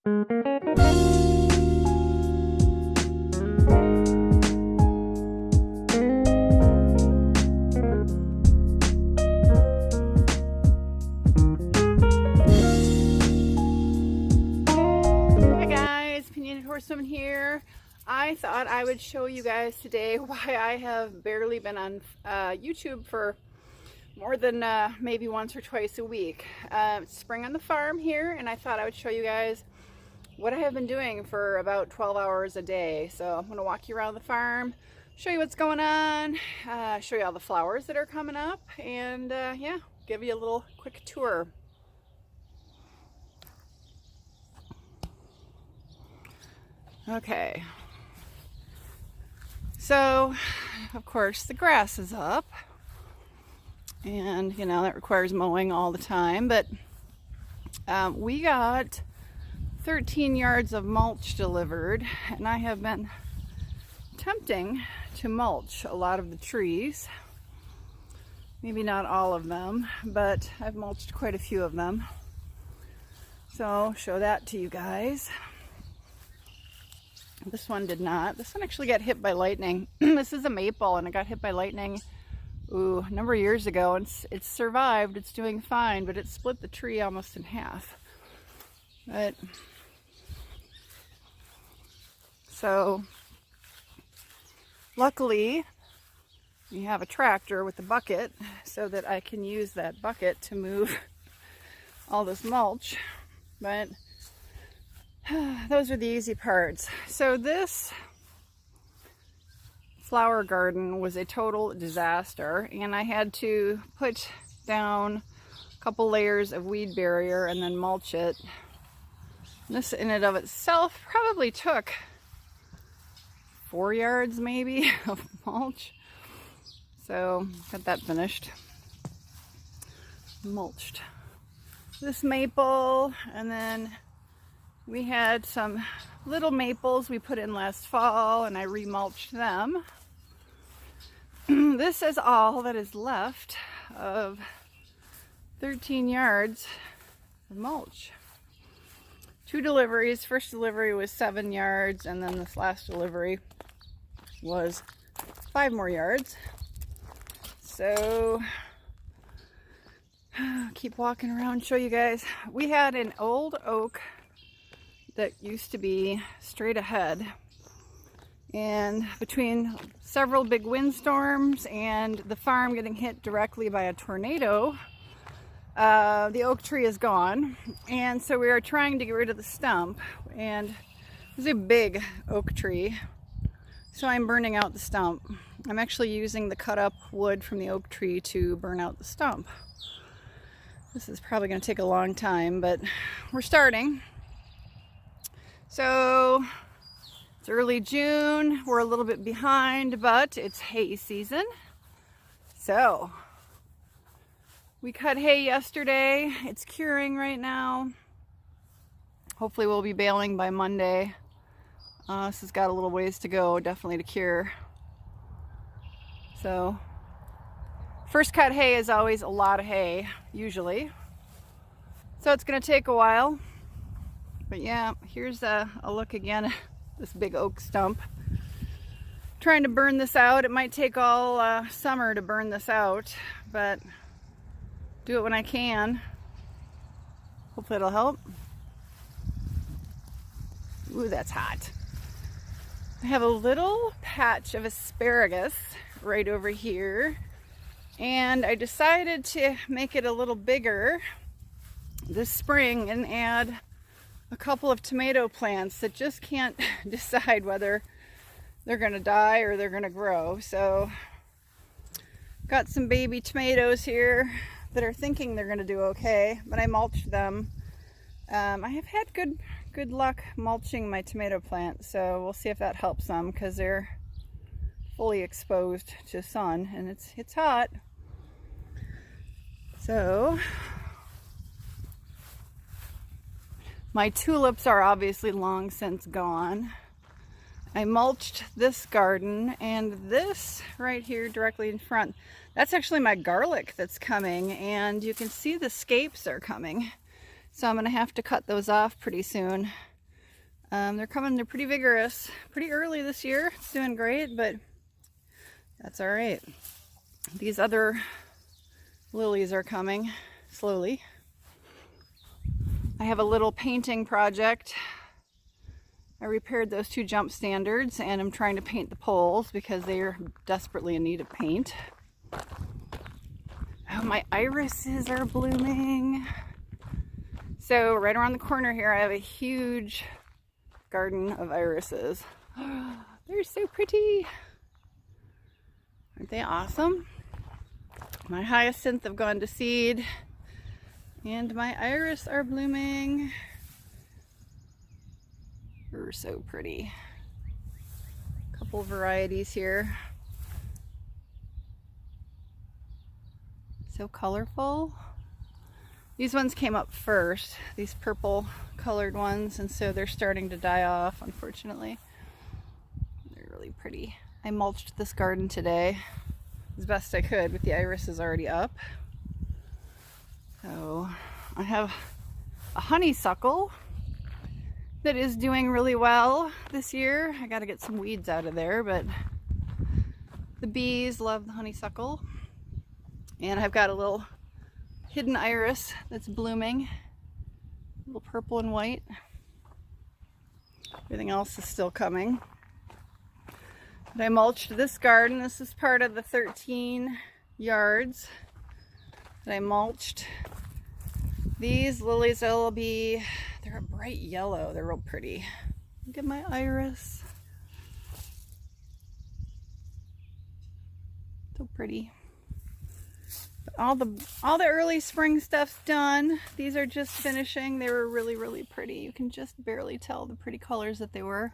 Opinionated Horsewoman here. I thought I would show you guys today why I have barely been on YouTube for more than maybe once or twice a week. It's spring on the farm here, and I thought I would show you guys what I have been doing for about 12 hours a day. So I'm going to walk you around the farm, show you what's going on, show you all the flowers that are coming up, and yeah, give you a little quick tour. Okay, so of course the grass is up, and you know that requires mowing all the time, but we got 13 yards of mulch delivered, and I have been attempting to mulch a lot of the trees. Maybe not all of them, but I've mulched quite a few of them, so I'll show that to you guys. This one did not. This one actually got hit by lightning. This is a maple, and it got hit by lightning a number of years ago, and it's survived. It's doing fine, but it split the tree almost in half. But so luckily we have a tractor with a bucket so that I can use that bucket to move all this mulch. But those are the easy parts. So this flower garden was a total disaster, and I had to put down a couple layers of weed barrier and then mulch it. This in and of itself probably took 4 yards maybe of mulch. So got that finished. Mulched this maple, and then we had some little maples we put in last fall, and I remulched them. This is all that is left of 13 yards of mulch. 2 deliveries. First delivery was 7 yards, and then this last delivery was 5 more yards. So keep walking around, show you guys. We had an old oak that used to be straight ahead, and between several big windstorms and the farm getting hit directly by a tornado, the oak tree is gone, and so we are trying to get rid of the stump, and it's a big oak tree, so I'm burning out the stump. I'm actually using the cut up wood from the oak tree to burn out the stump. This is probably going to take a long time, but we're starting. So it's early June, we're a little bit behind, but it's hay season. So we cut hay yesterday, it's curing right now. Hopefully we'll be baling by Monday. This has got a little ways to go, definitely to cure. So first cut hay is always a lot of hay, usually. So it's going to take a while. But yeah, here's a look again at this big oak stump. Trying to burn this out. It might take all summer to burn this out, but do it when I can. Hopefully it'll help. Ooh, that's hot. I have a little patch of asparagus right over here, and I decided to make it a little bigger this spring and add a couple of tomato plants that just can't decide whether they're gonna die or they're gonna grow. So got some baby tomatoes here that are thinking they're gonna do okay, but I mulched them. I have had good luck mulching my tomato plants, so we'll see if that helps them, because they're fully exposed to sun and it's hot. So my tulips are obviously long since gone. I mulched this garden, and this right here directly in front, that's actually my garlic that's coming, and you can see the scapes are coming. So I'm gonna have to cut those off pretty soon. They're pretty vigorous, pretty early this year. It's doing great, but that's all right. These other lilies are coming slowly. I have a little painting project. I repaired those 2 jump standards and I'm trying to paint the poles because they are desperately in need of paint. Oh, my irises are blooming. So right around the corner here, I have a huge garden of irises. They're so pretty. Aren't they awesome? My hyacinth have gone to seed and my iris are blooming. They're so pretty. Couple varieties here. So colorful. These ones came up first, these purple colored ones, and so they're starting to die off, unfortunately. They're really pretty. I mulched this garden today as best I could with the irises already up. So I have a honeysuckle that is doing really well this year. I got to get some weeds out of there, but the bees love the honeysuckle. And I've got a little hidden iris that's blooming, a little purple and white. Everything else is still coming. But I mulched this garden. This is part of the 13 yards that I mulched. These lilies will be, they're a bright yellow. They're real pretty. Look at my iris. So pretty. All the early spring stuff's done. These are just finishing. They were really, really pretty. You can just barely tell the pretty colors that they were.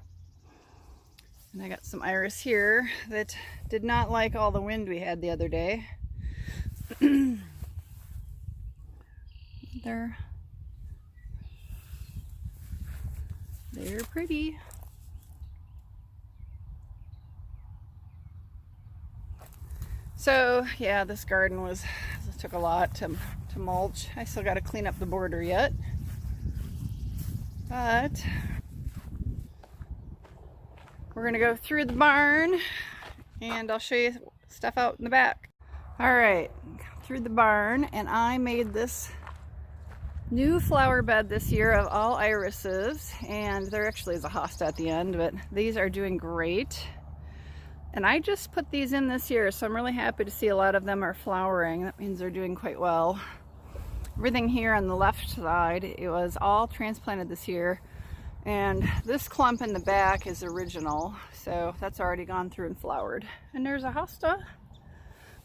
And I got some iris here that did not like all the wind we had the other day. They're pretty. So yeah, this garden took a lot to mulch. I still got to clean up the border yet, but we're gonna go through the barn and I'll show you stuff out in the back. All right, through the barn, and I made this new flower bed this year of all irises, and there actually is a hosta at the end, but these are doing great. And I just put these in this year, so I'm really happy to see a lot of them are flowering. That means they're doing quite well. Everything here on the left side, it was all transplanted this year. And this clump in the back is original, so that's already gone through and flowered. And there's a hosta.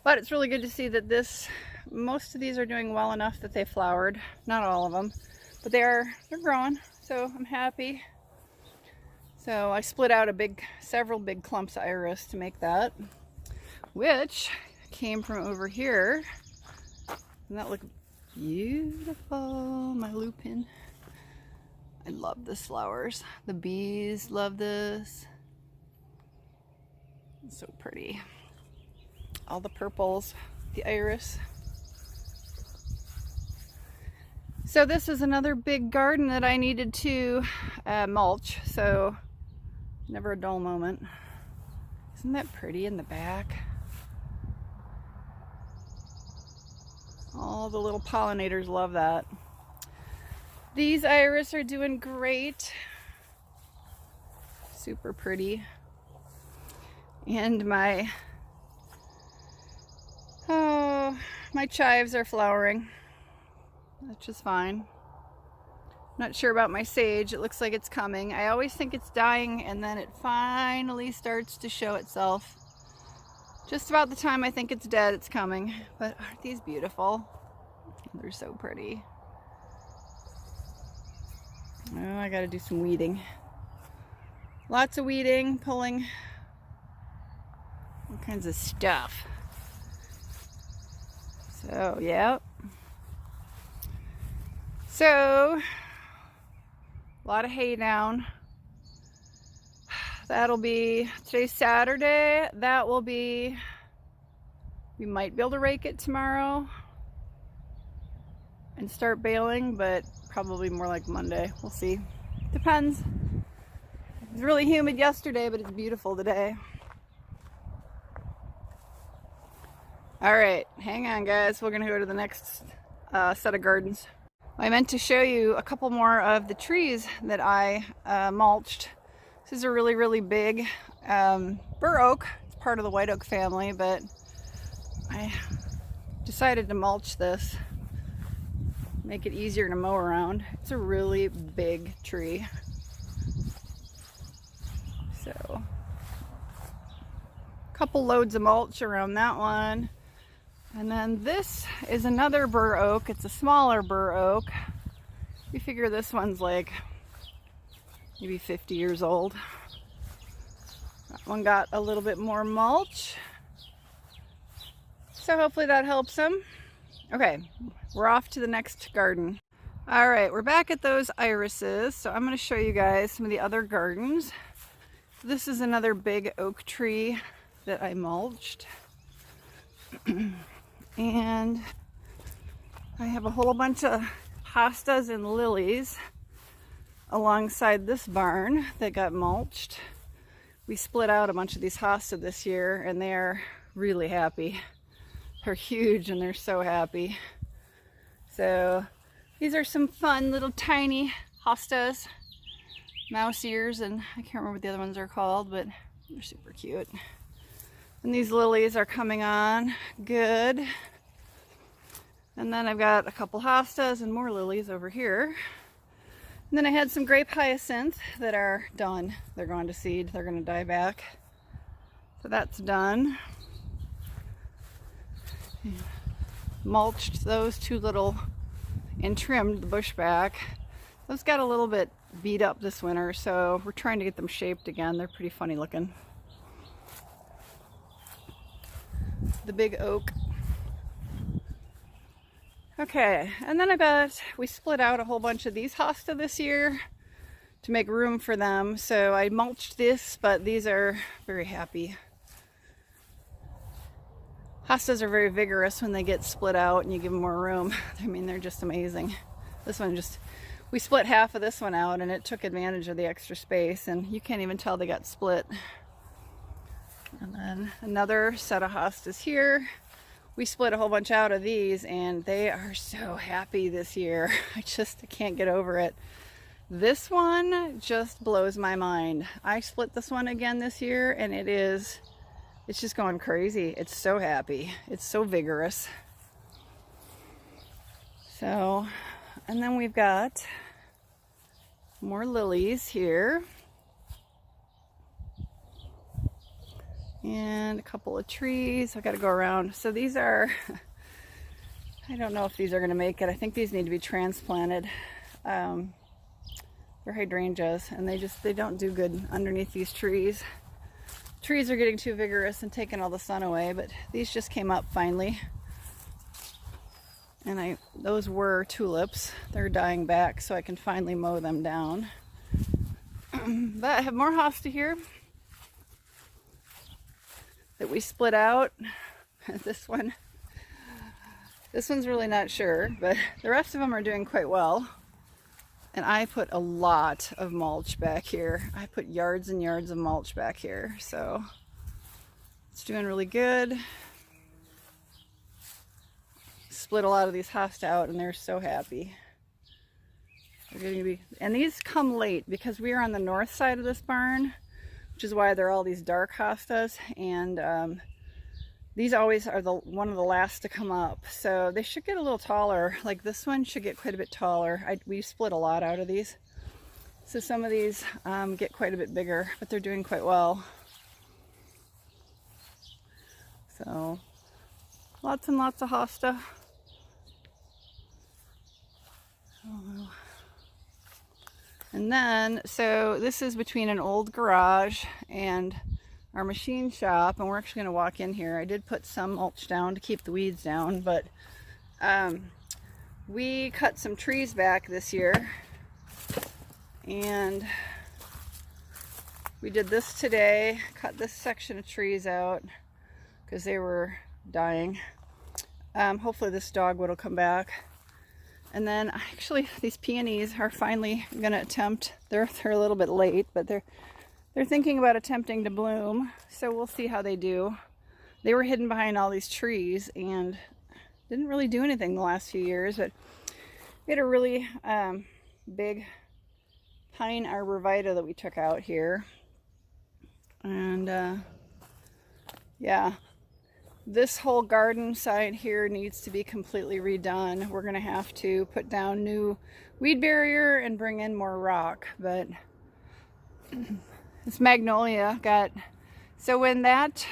But it's really good to see that most of these are doing well enough that they flowered. Not all of them, but they're growing, so I'm happy. So I split out several big clumps of iris to make that, which came from over here. Doesn't that look beautiful? My lupin. I love this flowers. The bees love this. It's so pretty. All the purples, the iris. So this is another big garden that I needed to mulch. So never a dull moment. Isn't that pretty in the back? All the little pollinators love that. These iris are doing great. Super pretty. And my chives are flowering, which is fine. Not sure about my sage. It looks like it's coming. I always think it's dying and then it finally starts to show itself. Just about the time I think it's dead, it's coming. But aren't these beautiful? They're so pretty. Oh, I gotta do some weeding. Lots of weeding, pulling all kinds of stuff. So, yeah. So, a lot of hay down. That'll be, today's Saturday, that will be, we might be able to rake it tomorrow and start baling, but probably more like Monday. We'll see. Depends. It was really humid yesterday, but it's beautiful today. All right, hang on guys. We're gonna go to the next set of gardens. I meant to show you a couple more of the trees that I mulched. This is a really, really big bur oak. It's part of the white oak family, but I decided to mulch this, make it easier to mow around. It's a really big tree. So, a couple loads of mulch around that one. And then this is another bur oak. It's a smaller bur oak. We figure this one's like maybe 50 years old. That one got a little bit more mulch. So hopefully that helps them. Okay, we're off to the next garden. All right, we're back at those irises. So I'm going to show you guys some of the other gardens. This is another big oak tree that I mulched. And I have a whole bunch of hostas and lilies alongside this barn that got mulched. We split out a bunch of these hosta this year and they're really happy. They're huge and they're so happy. So these are some fun little tiny hostas, mouse ears, and I can't remember what the other ones are called, but they're super cute. And these lilies are coming on good. And then I've got a couple hostas and more lilies over here. And then I had some grape hyacinth that are done. They're going to seed. They're going to die back. So that's done. Mulched those two little and trimmed the bush back. Those got a little bit beat up this winter, so we're trying to get them shaped again. They're pretty funny looking. The big oak. Okay, and then we split out a whole bunch of these hosta this year to make room for them. So I mulched this, but these are very happy. Hostas are very vigorous when they get split out and you give them more room. I mean, they're just amazing. This one we split half of this one out and it took advantage of the extra space, and you can't even tell they got split. And then another set of hostas here. We split a whole bunch out of these and they are so happy this year. I can't get over it. This one just blows my mind. I split this one again this year and it's just going crazy. It's so happy. It's so vigorous. So, and then we've got more lilies here. And a couple of trees. I got to go around. So these are, I don't know if these are going to make it. I think these need to be transplanted. They're hydrangeas and they don't do good underneath these trees. Trees are getting too vigorous and taking all the sun away, but these just came up finally. And those were tulips. They're dying back, so I can finally mow them down. But I have more hosta here that we split out. This one's really not sure, but the rest of them are doing quite well. And I put a lot of mulch back here. I put yards and yards of mulch back here, so it's doing really good. Split a lot of these hosta out and they're so happy. They're going to be, and these come late because we are on the north side of this barn, which is why they're all these dark hostas, and these always are one of the last to come up, so they should get a little taller. Like this one should get quite a bit taller. We split a lot out of these, so some of these get quite a bit bigger, but they're doing quite well. So lots and lots of hosta. Oh. And then, so this is between an old garage and our machine shop, and we're actually going to walk in here. I did put some mulch down to keep the weeds down, but we cut some trees back this year, and we did this today, cut this section of trees out because they were dying. Hopefully this dogwood will come back. And then actually these peonies are finally going to attempt, they're a little bit late, but they're They're thinking about attempting to bloom, so we'll see how they do. They were hidden behind all these trees and didn't really do anything the last few years, but we had a really big pine arborvitae that we took out here. And yeah, this whole garden side here needs to be completely redone. We're gonna have to put down new weed barrier and bring in more rock, but this magnolia got, so when that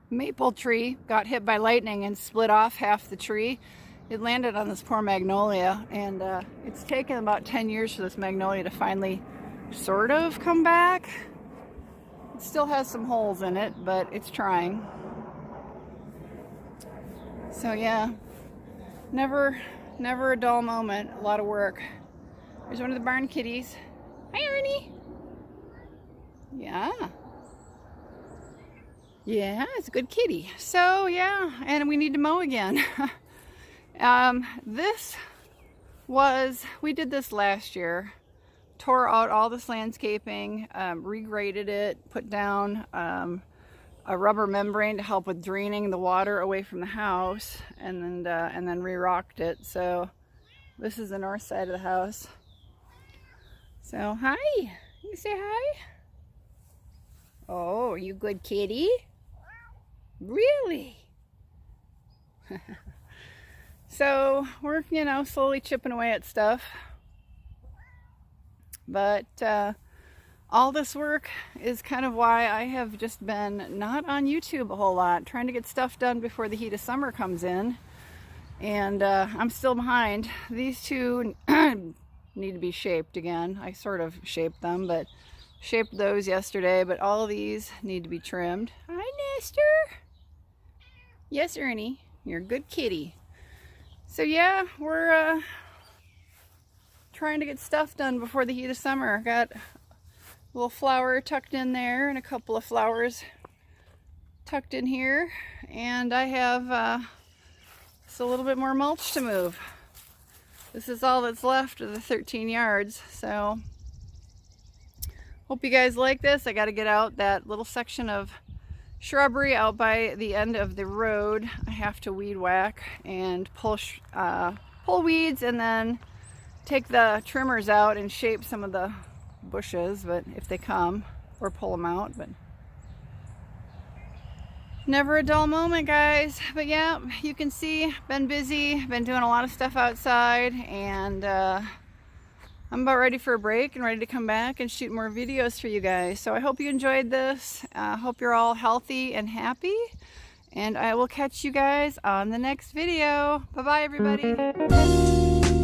maple tree got hit by lightning and split off half the tree, it landed on this poor magnolia, and it's taken about 10 years for this magnolia to finally sort of come back. It still has some holes in it, but it's trying. So yeah, never a dull moment, a lot of work. There's one of the barn kitties. Hi, Ernie. Yeah, it's a good kitty. So yeah, and we need to mow again. We did this last year. Tore out all this landscaping, regraded it, put down a rubber membrane to help with draining the water away from the house, and then re-rocked it. So this is the north side of the house. So hi, you say hi? Oh, are you good kitty? Really? So we're, slowly chipping away at stuff. But all this work is kind of why I have just been not on YouTube a whole lot, trying to get stuff done before the heat of summer comes in. And I'm still behind. These two need to be shaped again. I sort of shaped them, but shaped those yesterday. But all of these need to be trimmed. Hi, Nestor. Yes, Ernie, you're a good kitty. So yeah, we're trying to get stuff done before the heat of summer. Got a little flower tucked in there and a couple of flowers tucked in here. And I have just a little bit more mulch to move. This is all that's left of the 13 yards. So hope you guys like this. I got to get out that little section of shrubbery out by the end of the road. I have to weed whack and pull weeds, and then take the trimmers out and shape some of the bushes, but if they come, or pull them out. But never a dull moment, guys. But yeah, you can see, been busy, been doing a lot of stuff outside, and I'm about ready for a break and ready to come back and shoot more videos for you guys. So I hope you enjoyed this. Hope you're all healthy and happy, and I will catch you guys on the next video. Bye bye, everybody.